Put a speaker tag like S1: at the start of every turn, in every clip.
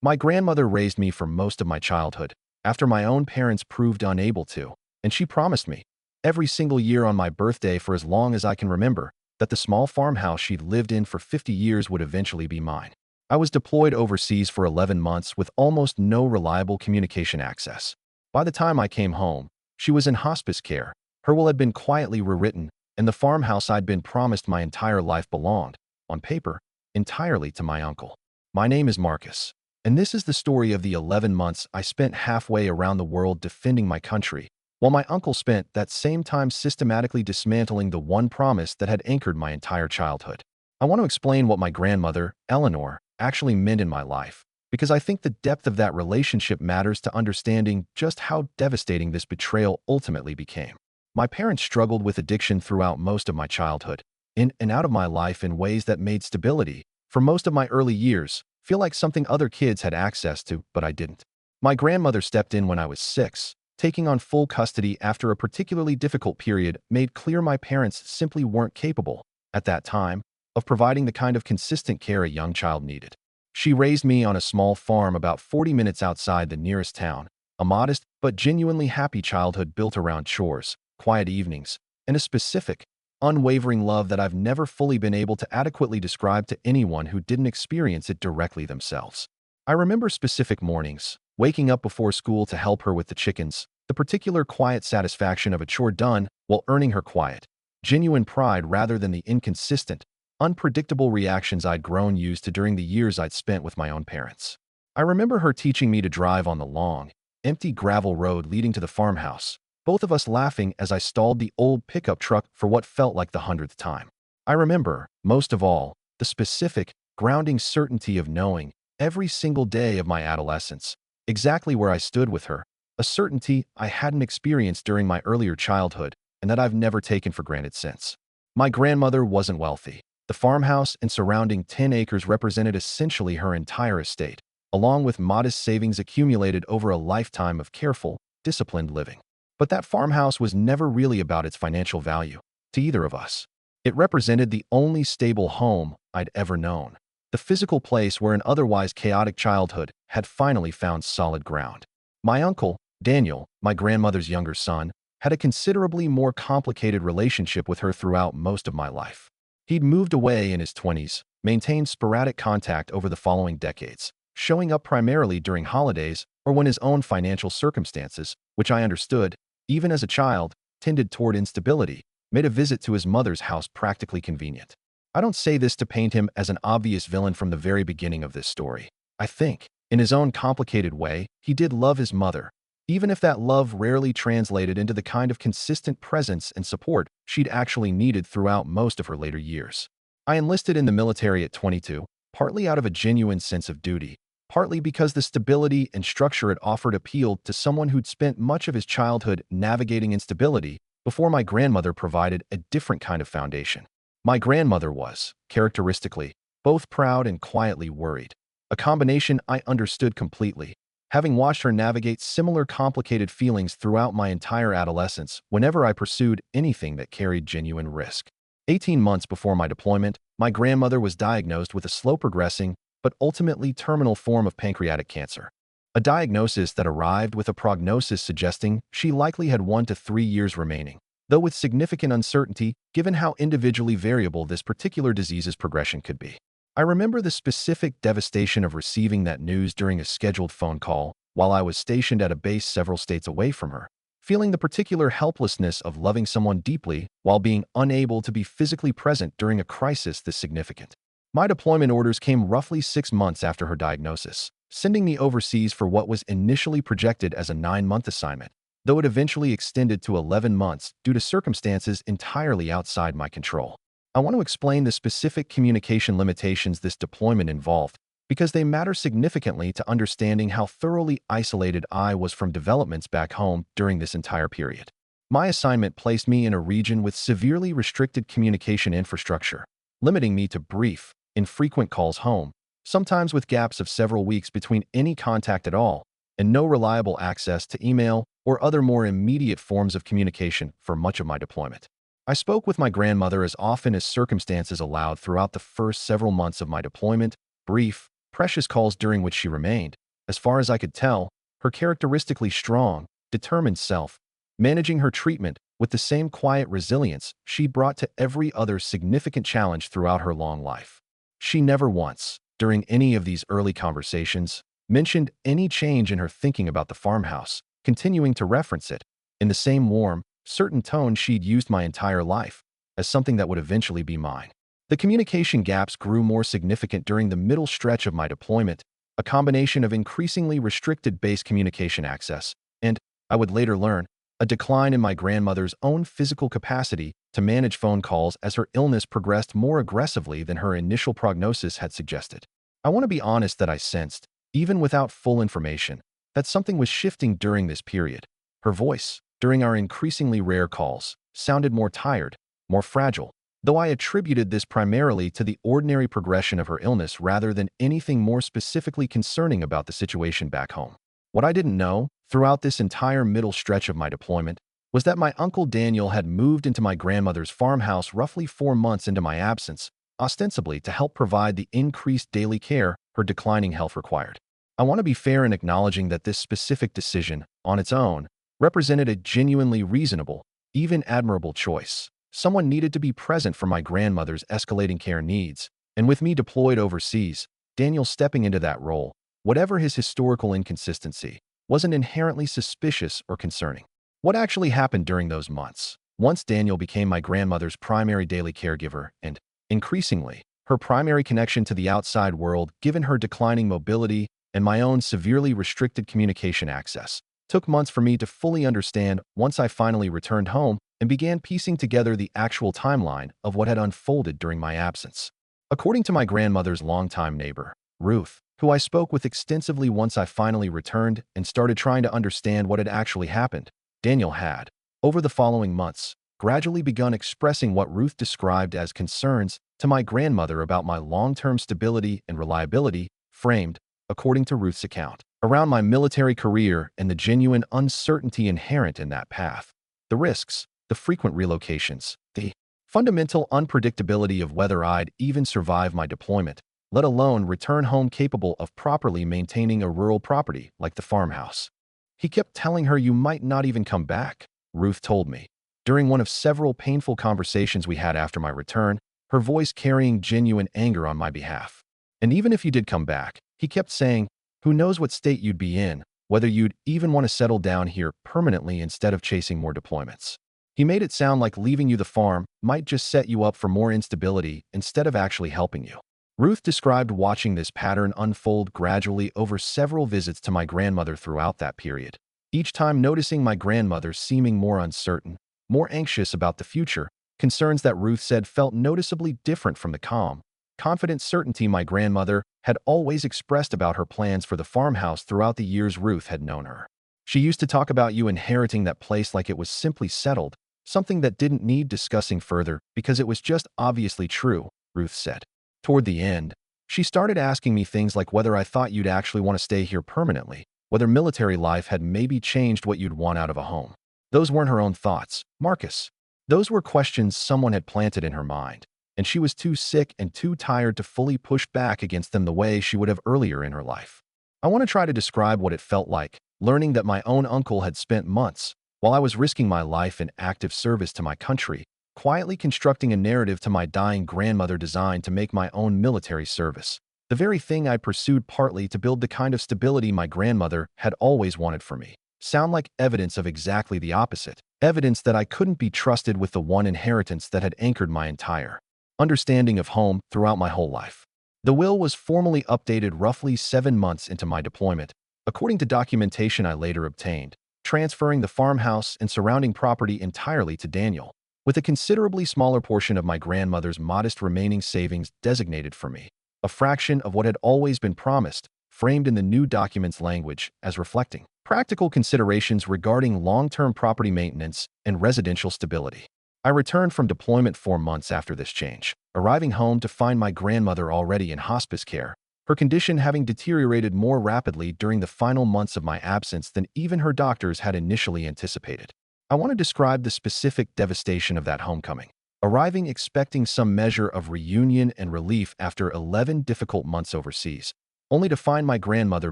S1: My grandmother raised me for most of my childhood, after my own parents proved unable to, and she promised me, every single year on my birthday for as long as I can remember, that the small farmhouse she'd lived in for 50 years would eventually be mine. I was deployed overseas for 11 months with almost no reliable communication access. By the time I came home, she was in hospice care, her will had been quietly rewritten, and the farmhouse I'd been promised my entire life belonged, on paper, entirely to my uncle. My name is Marcus, and this is the story of the 11 months I spent halfway around the world defending my country, while my uncle spent that same time systematically dismantling the one promise that had anchored my entire childhood. I want to explain what my grandmother, Eleanor, actually meant in my life, because I think the depth of that relationship matters to understanding just how devastating this betrayal ultimately became. My parents struggled with addiction throughout most of my childhood, in and out of my life in ways that made stability, for most of my early years, feel like something other kids had access to, but I didn't. My grandmother stepped in when I was 6, taking on full custody after a particularly difficult period made clear my parents simply weren't capable, at that time, of providing the kind of consistent care a young child needed. She raised me on a small farm about 40 minutes outside the nearest town, a modest but genuinely happy childhood built around chores, quiet evenings, and a specific, unwavering love that I've never fully been able to adequately describe to anyone who didn't experience it directly themselves. I remember specific mornings, waking up before school to help her with the chickens, the particular quiet satisfaction of a chore done while earning her quiet, genuine pride rather than the inconsistent, unpredictable reactions I'd grown used to during the years I'd spent with my own parents. I remember her teaching me to drive on the long, empty gravel road leading to the farmhouse, both of us laughing as I stalled the old pickup truck for what felt like the 100th time. I remember, most of all, the specific, grounding certainty of knowing, every single day of my adolescence, exactly where I stood with her, a certainty I hadn't experienced during my earlier childhood and that I've never taken for granted since. My grandmother wasn't wealthy. The farmhouse and surrounding 10 acres represented essentially her entire estate, along with modest savings accumulated over a lifetime of careful, disciplined living. But that farmhouse was never really about its financial value to either of us. It represented the only stable home I'd ever known, the physical place where an otherwise chaotic childhood had finally found solid ground. My uncle, Daniel, my grandmother's younger son, had a considerably more complicated relationship with her throughout most of my life. He'd moved away in his 20s, maintained sporadic contact over the following decades, showing up primarily during holidays or when his own financial circumstances, which I understood, even as a child, tended toward instability, made a visit to his mother's house practically convenient. I don't say this to paint him as an obvious villain from the very beginning of this story. I think, in his own complicated way, he did love his mother, even if that love rarely translated into the kind of consistent presence and support she'd actually needed throughout most of her later years. I enlisted in the military at 22, partly out of a genuine sense of duty, partly because the stability and structure it offered appealed to someone who'd spent much of his childhood navigating instability before my grandmother provided a different kind of foundation. My grandmother was, characteristically, both proud and quietly worried, a combination I understood completely, having watched her navigate similar complicated feelings throughout my entire adolescence whenever I pursued anything that carried genuine risk. 18 months before my deployment, my grandmother was diagnosed with a slow-progressing but ultimately terminal form of pancreatic cancer, a diagnosis that arrived with a prognosis suggesting she likely had 1 to 3 years remaining, though with significant uncertainty given how individually variable this particular disease's progression could be. I remember the specific devastation of receiving that news during a scheduled phone call while I was stationed at a base several states away from her, feeling the particular helplessness of loving someone deeply while being unable to be physically present during a crisis this significant. My deployment orders came roughly 6 months after her diagnosis, sending me overseas for what was initially projected as a 9-month assignment, though it eventually extended to 11 months due to circumstances entirely outside my control. I want to explain the specific communication limitations this deployment involved because they matter significantly to understanding how thoroughly isolated I was from developments back home during this entire period. My assignment placed me in a region with severely restricted communication infrastructure, limiting me to brief, infrequent calls home, sometimes with gaps of several weeks between any contact at all, and no reliable access to email or other more immediate forms of communication for much of my deployment. I spoke with my grandmother as often as circumstances allowed throughout the first several months of my deployment, brief, precious calls during which she remained, as far as I could tell, her characteristically strong, determined self, managing her treatment with the same quiet resilience she brought to every other significant challenge throughout her long life. She never once, during any of these early conversations, mentioned any change in her thinking about the farmhouse, continuing to reference it in the same warm, certain tone she'd used my entire life, as something that would eventually be mine. The communication gaps grew more significant during the middle stretch of my deployment, a combination of increasingly restricted base communication access and, I would later learn, a decline in my grandmother's own physical capacity to manage phone calls as her illness progressed more aggressively than her initial prognosis had suggested. I want to be honest that I sensed, even without full information, that something was shifting during this period. Her voice, during our increasingly rare calls, sounded more tired, more fragile, though I attributed this primarily to the ordinary progression of her illness rather than anything more specifically concerning about the situation back home. What I didn't know, throughout this entire middle stretch of my deployment, was that my Uncle Daniel had moved into my grandmother's farmhouse roughly 4 months into my absence, ostensibly to help provide the increased daily care her declining health required. I want to be fair in acknowledging that this specific decision, on its own, represented a genuinely reasonable, even admirable choice. Someone needed to be present for my grandmother's escalating care needs, and with me deployed overseas, Daniel stepping into that role, whatever his historical inconsistency, wasn't inherently suspicious or concerning. What actually happened during those months, once Daniel became my grandmother's primary daily caregiver and, increasingly, her primary connection to the outside world given her declining mobility and my own severely restricted communication access, took months for me to fully understand once I finally returned home and began piecing together the actual timeline of what had unfolded during my absence. According to my grandmother's longtime neighbor, Ruth, who I spoke with extensively once I finally returned and started trying to understand what had actually happened, Daniel had, over the following months, gradually begun expressing what Ruth described as concerns to my grandmother about my long-term stability and reliability, framed, according to Ruth's account, around my military career and the genuine uncertainty inherent in that path. The risks, the frequent relocations, the fundamental unpredictability of whether I'd even survive my deployment, let alone return home capable of properly maintaining a rural property like the farmhouse. He kept telling her you might not even come back, Ruth told me, during one of several painful conversations we had after my return, her voice carrying genuine anger on my behalf. And even if you did come back, he kept saying, who knows what state you'd be in, whether you'd even want to settle down here permanently instead of chasing more deployments. He made it sound like leaving you the farm might just set you up for more instability instead of actually helping you. Ruth described watching this pattern unfold gradually over several visits to my grandmother throughout that period, each time noticing my grandmother seeming more uncertain, more anxious about the future, concerns that Ruth said felt noticeably different from the calm, confident certainty my grandmother had always expressed about her plans for the farmhouse throughout the years Ruth had known her. She used to talk about you inheriting that place like it was simply settled, something that didn't need discussing further because it was just obviously true, Ruth said. Toward the end, she started asking me things like whether I thought you'd actually want to stay here permanently, whether military life had maybe changed what you'd want out of a home. Those weren't her own thoughts, Marcus. Those were questions someone had planted in her mind, and she was too sick and too tired to fully push back against them the way she would have earlier in her life. I want to try to describe what it felt like, learning that my own uncle had spent months, while I was risking my life in active service to my country, quietly constructing a narrative to my dying grandmother designed to make my own military service, the very thing I pursued partly to build the kind of stability my grandmother had always wanted for me, sound like evidence of exactly the opposite, evidence that I couldn't be trusted with the one inheritance that had anchored my entire understanding of home throughout my whole life. The will was formally updated roughly 7 months into my deployment, according to documentation I later obtained, transferring the farmhouse and surrounding property entirely to Daniel, with a considerably smaller portion of my grandmother's modest remaining savings designated for me, a fraction of what had always been promised, framed in the new document's language as reflecting practical considerations regarding long-term property maintenance and residential stability. I returned from deployment 4 months after this change, arriving home to find my grandmother already in hospice care, her condition having deteriorated more rapidly during the final months of my absence than even her doctors had initially anticipated. I want to describe the specific devastation of that homecoming. Arriving expecting some measure of reunion and relief after 11 difficult months overseas, only to find my grandmother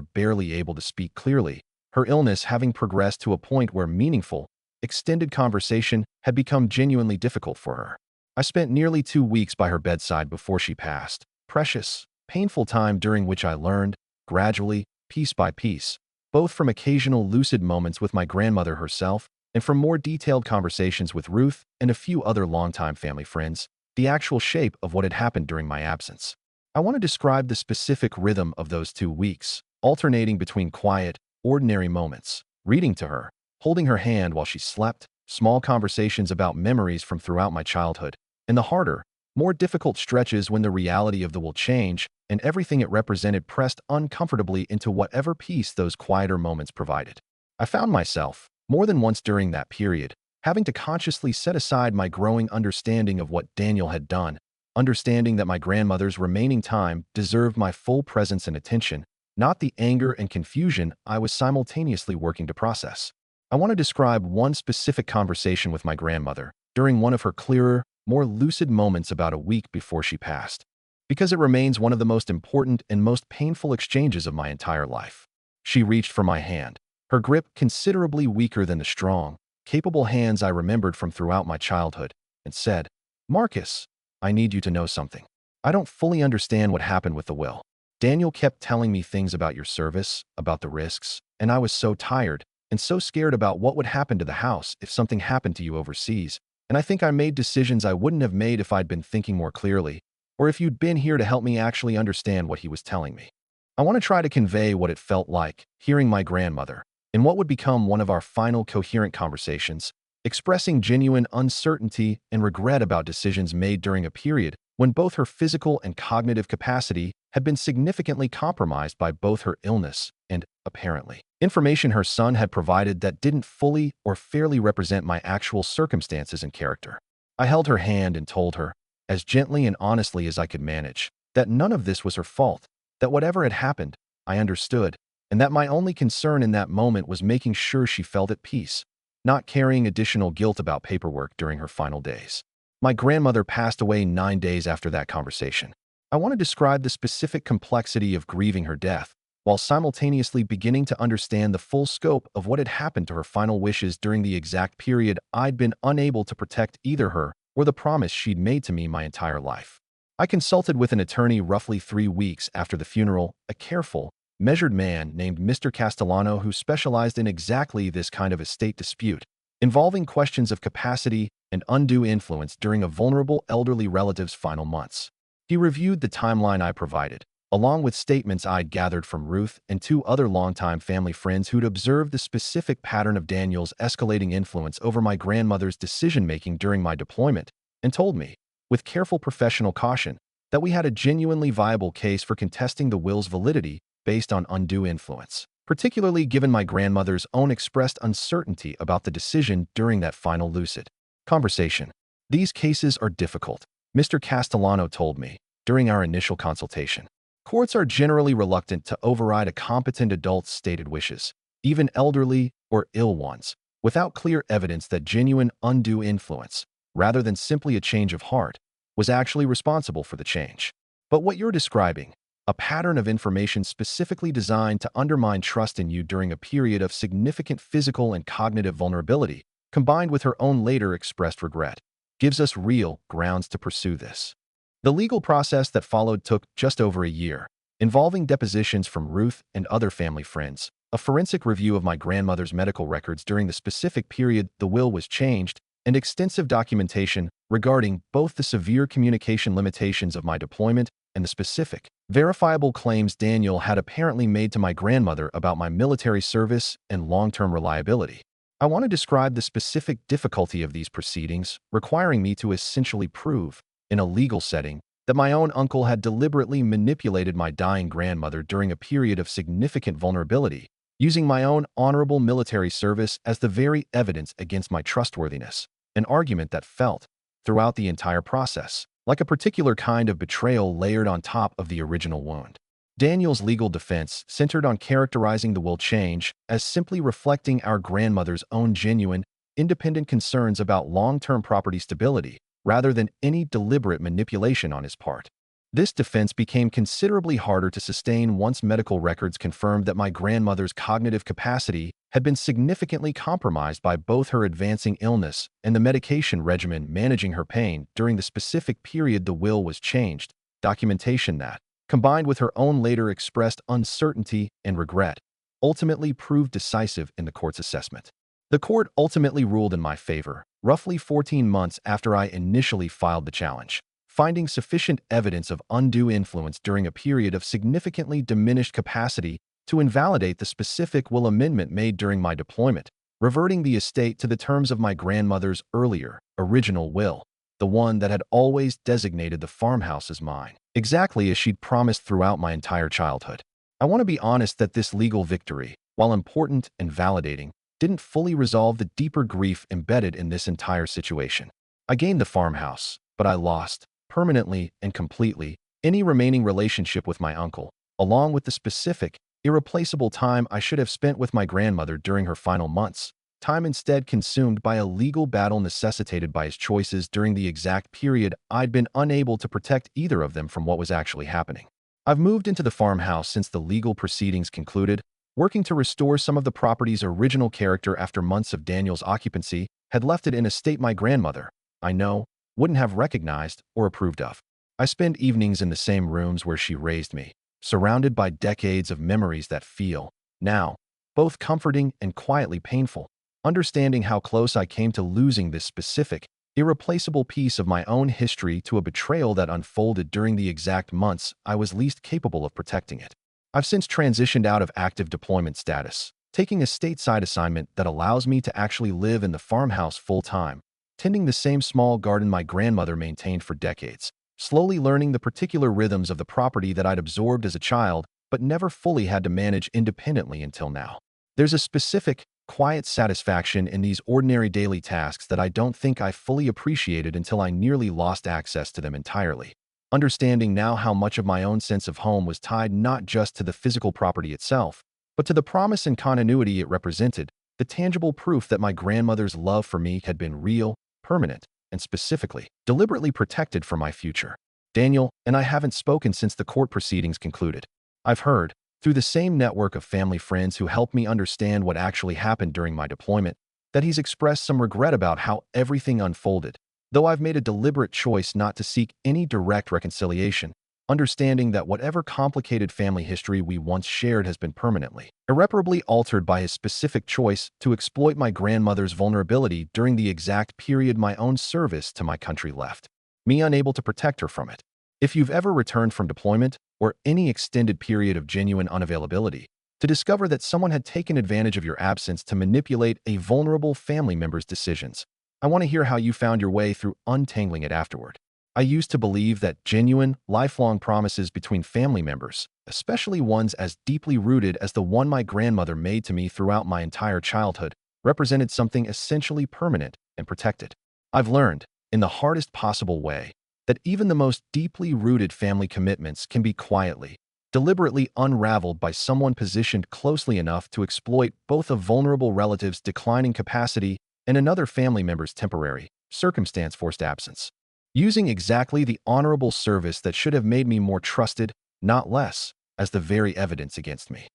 S1: barely able to speak clearly, her illness having progressed to a point where meaningful, extended conversation had become genuinely difficult for her. I spent nearly 2 weeks by her bedside before she passed. Precious, painful time during which I learned, gradually, piece by piece, both from occasional lucid moments with my grandmother herself and from more detailed conversations with Ruth and a few other longtime family friends, the actual shape of what had happened during my absence. I want to describe the specific rhythm of those 2 weeks, alternating between quiet, ordinary moments, reading to her, holding her hand while she slept, small conversations about memories from throughout my childhood, and the harder, more difficult stretches when the reality of the will change and everything it represented pressed uncomfortably into whatever peace those quieter moments provided. I found myself, more than once during that period, having to consciously set aside my growing understanding of what Daniel had done, understanding that my grandmother's remaining time deserved my full presence and attention, not the anger and confusion I was simultaneously working to process. I want to describe one specific conversation with my grandmother during one of her clearer, more lucid moments about a week before she passed, because it remains one of the most important and most painful exchanges of my entire life. She reached for my hand, her grip considerably weaker than the strong, capable hands I remembered from throughout my childhood, and said, "Marcus, I need you to know something. I don't fully understand what happened with the will. Daniel kept telling me things about your service, about the risks, and I was so tired and so scared about what would happen to the house if something happened to you overseas, and I think I made decisions I wouldn't have made if I'd been thinking more clearly, or if you'd been here to help me actually understand what he was telling me." I want to try to convey what it felt like, hearing my grandmother, in what would become one of our final coherent conversations, expressing genuine uncertainty and regret about decisions made during a period when both her physical and cognitive capacity had been significantly compromised by both her illness and, apparently, information her son had provided that didn't fully or fairly represent my actual circumstances and character. I held her hand and told her, as gently and honestly as I could manage, that none of this was her fault, that whatever had happened, I understood, and that my only concern in that moment was making sure she felt at peace, not carrying additional guilt about paperwork during her final days. My grandmother passed away 9 days after that conversation. I want to describe the specific complexity of grieving her death, while simultaneously beginning to understand the full scope of what had happened to her final wishes during the exact period I'd been unable to protect either her or the promise she'd made to me my entire life. I consulted with an attorney roughly 3 weeks after the funeral, a careful, measured man named Mr. Castellano who specialized in exactly this kind of estate dispute, involving questions of capacity and undue influence during a vulnerable elderly relative's final months. He reviewed the timeline I provided, along with statements I'd gathered from Ruth and 2 other longtime family friends who'd observed the specific pattern of Daniel's escalating influence over my grandmother's decision-making during my deployment, and told me, with careful professional caution, that we had a genuinely viable case for contesting the will's validity based on undue influence, particularly given my grandmother's own expressed uncertainty about the decision during that final lucid conversation. "These cases are difficult," Mr. Castellano told me during our initial consultation. "Courts are generally reluctant to override a competent adult's stated wishes, even elderly or ill ones, without clear evidence that genuine undue influence, rather than simply a change of heart, was actually responsible for the change. But what you're describing, a pattern of information specifically designed to undermine trust in you during a period of significant physical and cognitive vulnerability, combined with her own later expressed regret, gives us real grounds to pursue this." The legal process that followed took just over a year, involving depositions from Ruth and other family friends, a forensic review of my grandmother's medical records during the specific period the will was changed, and extensive documentation regarding both the severe communication limitations of my deployment and the specific, verifiable claims Daniel had apparently made to my grandmother about my military service and long-term reliability. I want to describe the specific difficulty of these proceedings, requiring me to essentially prove, in a legal setting, that my own uncle had deliberately manipulated my dying grandmother during a period of significant vulnerability, using my own honorable military service as the very evidence against my trustworthiness, an argument that felt, throughout the entire process, like a particular kind of betrayal layered on top of the original wound. Daniel's legal defense centered on characterizing the will change as simply reflecting our grandmother's own genuine, independent concerns about long-term property stability, rather than any deliberate manipulation on his part. This defense became considerably harder to sustain once medical records confirmed that my grandmother's cognitive capacity had been significantly compromised by both her advancing illness and the medication regimen managing her pain during the specific period the will was changed, documentation that, combined with her own later expressed uncertainty and regret, ultimately proved decisive in the court's assessment. The court ultimately ruled in my favor, roughly 14 months after I initially filed the challenge, finding sufficient evidence of undue influence during a period of significantly diminished capacity to invalidate the specific will amendment made during my deployment, reverting the estate to the terms of my grandmother's earlier, original will, the one that had always designated the farmhouse as mine, exactly as she'd promised throughout my entire childhood. I want to be honest that this legal victory, while important and validating, didn't fully resolve the deeper grief embedded in this entire situation. I gained the farmhouse, but I lost, permanently and completely, any remaining relationship with my uncle, along with the specific, irreplaceable time I should have spent with my grandmother during her final months, time instead consumed by a legal battle necessitated by his choices during the exact period I'd been unable to protect either of them from what was actually happening. I've moved into the farmhouse since the legal proceedings concluded, working to restore some of the property's original character after months of Daniel's occupancy had left it in a state my grandmother, I know, wouldn't have recognized or approved of. I spend evenings in the same rooms where she raised me, surrounded by decades of memories that feel, now, both comforting and quietly painful, understanding how close I came to losing this specific, irreplaceable piece of my own history to a betrayal that unfolded during the exact months I was least capable of protecting it. I've since transitioned out of active deployment status, taking a stateside assignment that allows me to actually live in the farmhouse full-time, tending the same small garden my grandmother maintained for decades, slowly learning the particular rhythms of the property that I'd absorbed as a child but never fully had to manage independently until now. There's a specific, quiet satisfaction in these ordinary daily tasks that I don't think I fully appreciated until I nearly lost access to them entirely. Understanding now how much of my own sense of home was tied not just to the physical property itself, but to the promise and continuity it represented, the tangible proof that my grandmother's love for me had been real, permanent, and specifically, deliberately protected for my future. Daniel and I haven't spoken since the court proceedings concluded. I've heard, through the same network of family friends who helped me understand what actually happened during my deployment, that he's expressed some regret about how everything unfolded, though I've made a deliberate choice not to seek any direct reconciliation, understanding that whatever complicated family history we once shared has been permanently, irreparably altered by his specific choice to exploit my grandmother's vulnerability during the exact period my own service to my country left, me unable to protect her from it. If you've ever returned from deployment, or any extended period of genuine unavailability, to discover that someone had taken advantage of your absence to manipulate a vulnerable family member's decisions, I want to hear how you found your way through untangling it afterward. I used to believe that genuine, lifelong promises between family members, especially ones as deeply rooted as the one my grandmother made to me throughout my entire childhood, represented something essentially permanent and protected. I've learned, in the hardest possible way, that even the most deeply rooted family commitments can be quietly, deliberately unraveled by someone positioned closely enough to exploit both a vulnerable relative's declining capacity and another family member's temporary, circumstance-forced absence, using exactly the honorable service that should have made me more trusted, not less, as the very evidence against me.